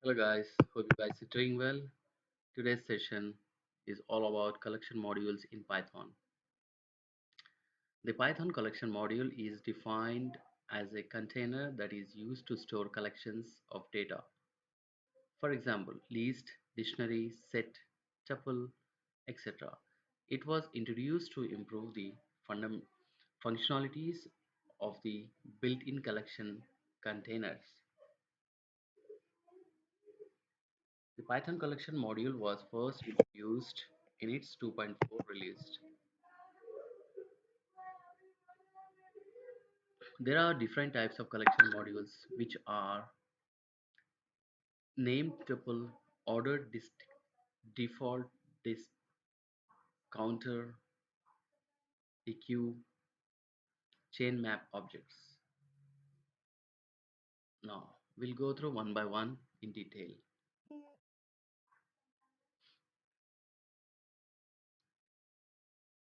Hello guys, hope you guys are doing well. Today's session is all about collection modules in Python. The Python collection module is defined as a container that is used to store collections of data. For example, list, dictionary, set, tuple, etc. It was introduced to improve the functionalities of the built-in collection containers. The Python collection module was first introduced in its 2.4 release. There are different types of collection modules which are named tuple, ordered disk, default disk, counter, EQ, chain map objects. Now we'll go through one by one in detail.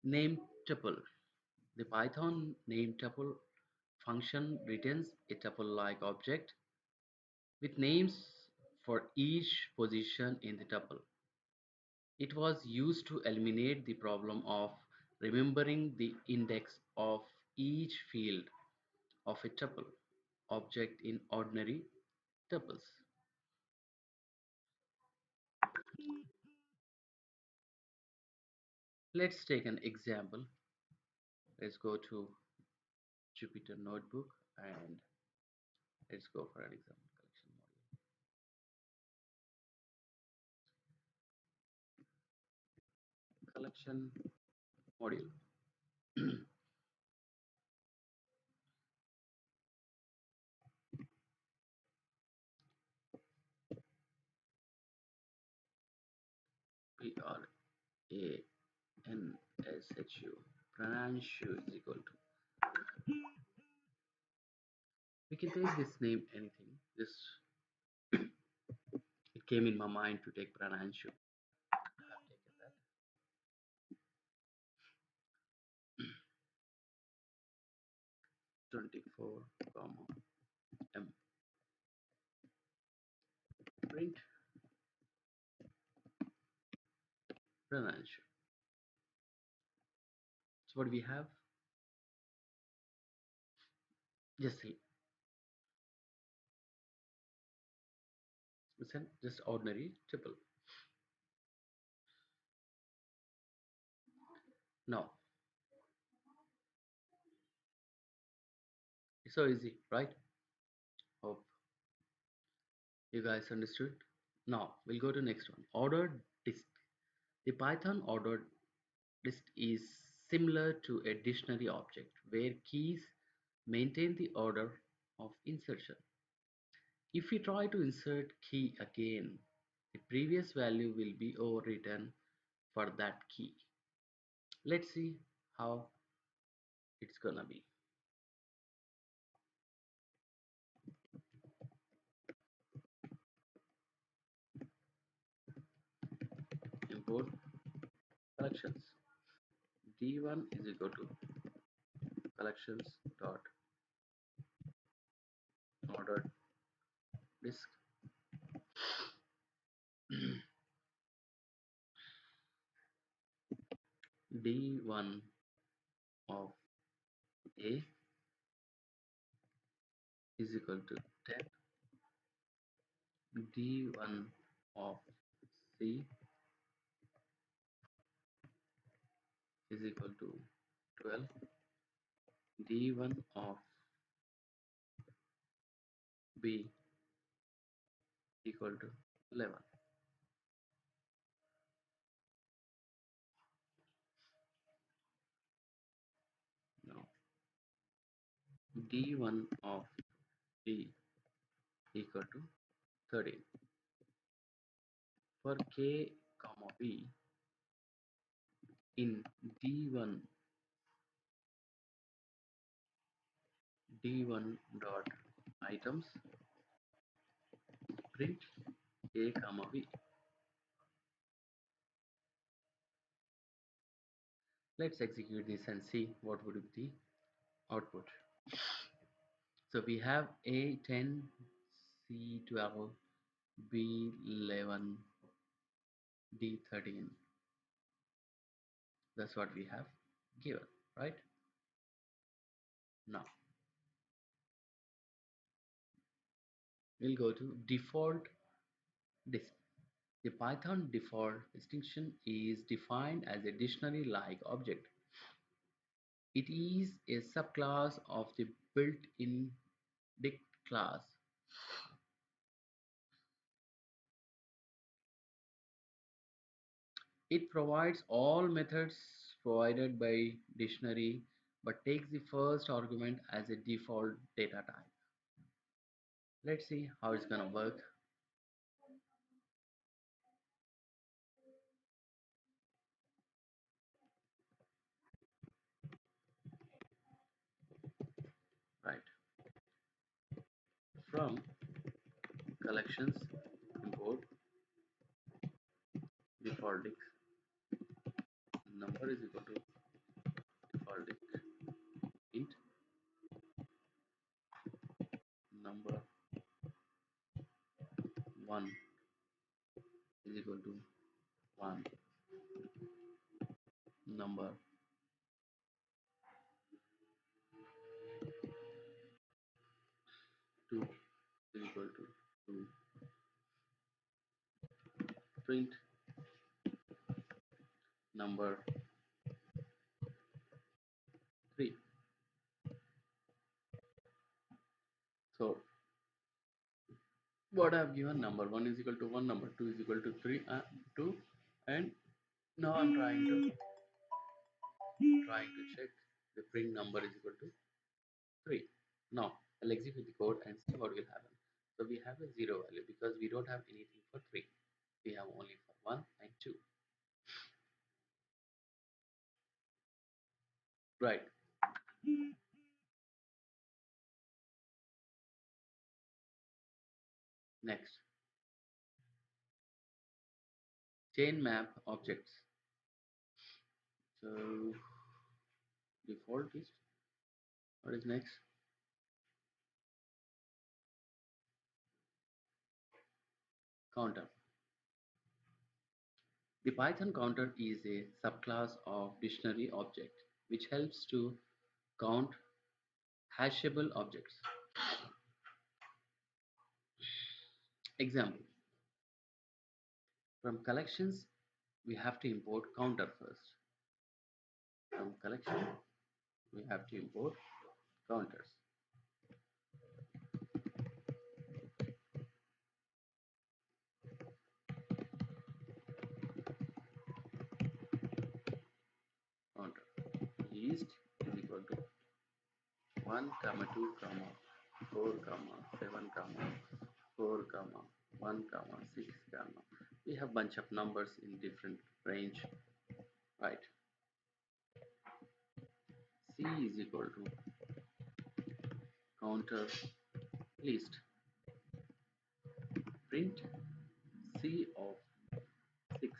Name tuple. The Python name tuple function returns a tuple-like object with names for each position in the tuple. It was used to eliminate the problem of remembering the index of each field of a tuple object in ordinary tuples. Let's take an example. Let's go to Jupyter Notebook and let's go for an example collection module. P R A N S H U. Pranshu is equal to. We can take this name anything. Just it came in my mind to take Pranshu. I've taken that. 24, comma M. Print Pranshu. So what we have? Just see. Listen, just ordinary tuple. Now, it's so easy, right? Hope you guys understood. Now we'll go to next one. Ordered list. The Python ordered list is similar to a dictionary object where keys maintain the order of insertion. If we try to insert key again, the previous value will be overwritten for that key. Let's see how it's gonna be. Import collections. D1 is equal to collections dot ordered list. D1 of A is equal to 10. D1 of C is equal to 12. D1 of B equal to 11. Now D1 of B equal to 13. For K comma B in D1 D1 dot items print K comma B. Let's execute this and see what would be the output. So we have A10, C12, B11, D13. That's what we have given, right? Now we'll go to default disk. The Python default distinction is defined as a dictionary-like object. It is a subclass of the built-in dict class. It provides all methods provided by dictionary but takes the first argument as a default data type. Let's see how it's gonna work. Right. From collections, import default dict number is equal to default dict int number 1 is equal to 1, number 2 is equal to 2, print number 3. So what I have given, number 1 is equal to 1, number 2 is equal to 3, 2, and now I'm trying to check the print number is equal to 3. Now I'll execute the code and see what will happen. So we have a 0 value because we don't have anything for 3. We have only for 1 and 2. Right. Next, chain map objects. So default is, what is next? Counter. The Python counter is a subclass of dictionary object which helps to count hashable objects. Example, from collections we have to import counter first. From collection we have to import counters. Counter list is equal to 1 comma 2 comma 4 comma 7 comma 4 comma 1 comma 6 comma. We have bunch of numbers in different range, right? C is equal to counter list, print C of 6.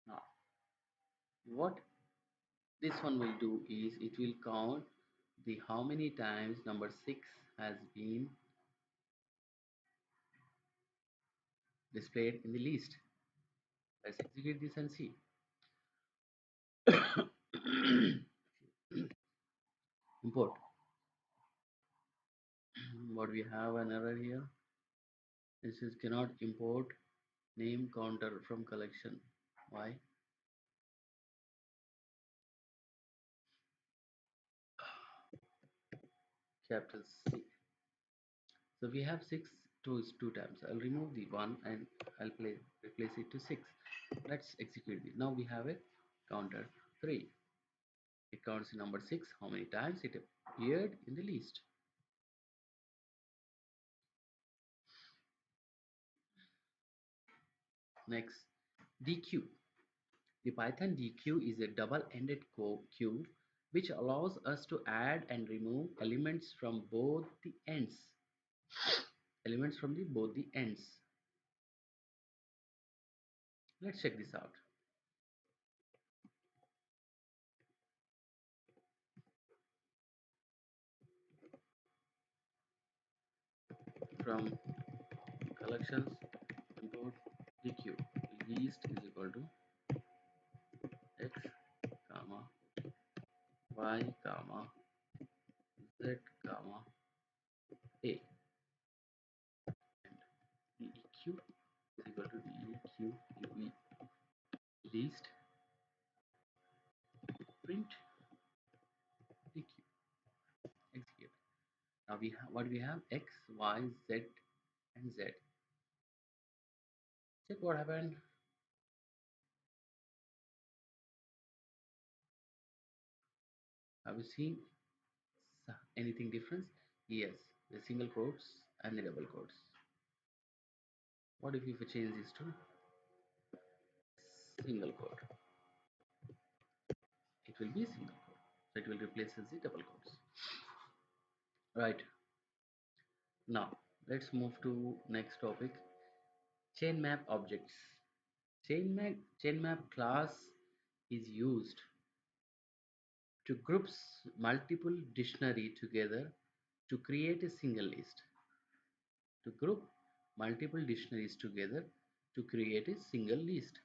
Now what this one will do is it will count the how many times number 6 has been displayed in the list. Let's execute this and see. Import. What we have an error here. This is cannot import name counter from collection. Why? Capital C. So we have 6 two times. I'll remove the 1 and I'll replace it to 6. Let's execute it. Now we have a counter 3. It counts the number 6, how many times it appeared in the list. Next, DQ. The Python DQ is a double-ended queue which allows us to add and remove elements from both the ends. Elements from both the ends. Let's check this out. from collections, import dq. Least is equal to x comma y comma z comma a, and deq is equal to deq uv. Least print dq. Execute. Now we have what we have: x, y, z, and z. Check what happened. Have you seen anything difference? Yes, the single quotes and the double quotes. What if we change this to single quote? It will be single quote, so it will replace the double quotes. Right. Now let's move to next topic: chain map objects. Chain map class is used to groups multiple dictionary together to create a single list. To group multiple dictionaries together to create a single list.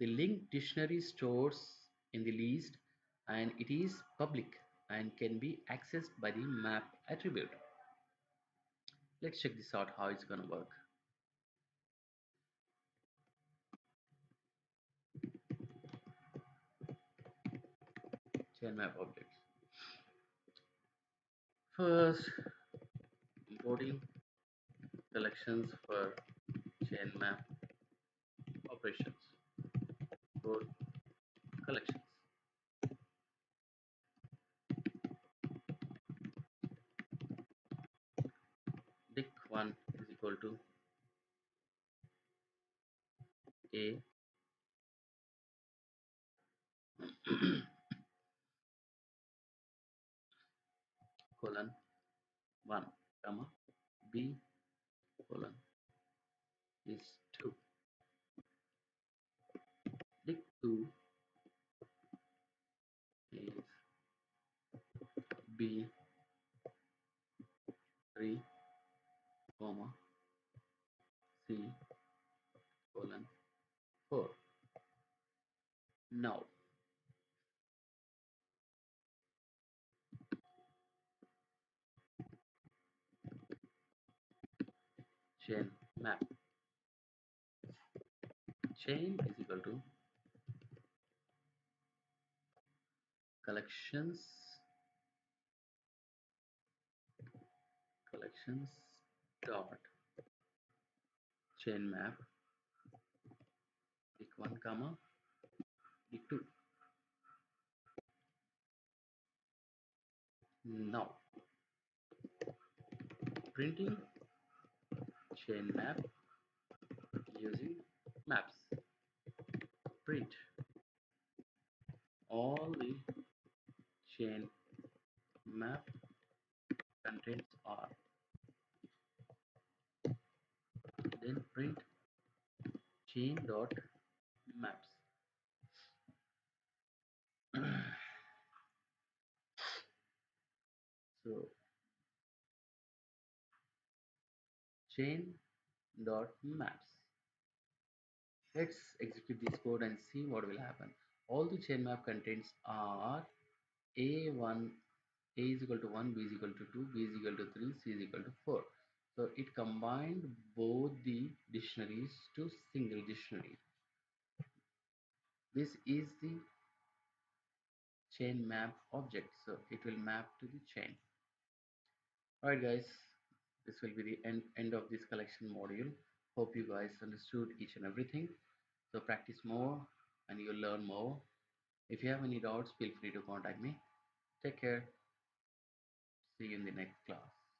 The linked dictionary stores in the list, and it is public and can be accessed by the map attribute. Let's check this out how it's gonna work. Chain map objects. First, importing collections for chain map operations. For collections, dic1 is equal to a colon 1 comma b colon is 2. Dic2 is b 3 comma c colon 4. Now chain map. Chain is equal to collections dot chain map dic1 comma dic2. Now printing chain map using maps. Print all the chain map contents are, then print chain dot maps. So chain dot maps. Let's execute this code and see what will happen. All the chain map contents are a1, a is equal to 1, b is equal to 2, b is equal to 3, c is equal to 4. So it combined both the dictionaries to single dictionary. This is the chain map object, so it will map to the chain. Alright guys, this will be the end of this collection module. Hope you guys understood each and everything. So practice more and you'll learn more. If you have any doubts, feel free to contact me. Take care. See you in the next class.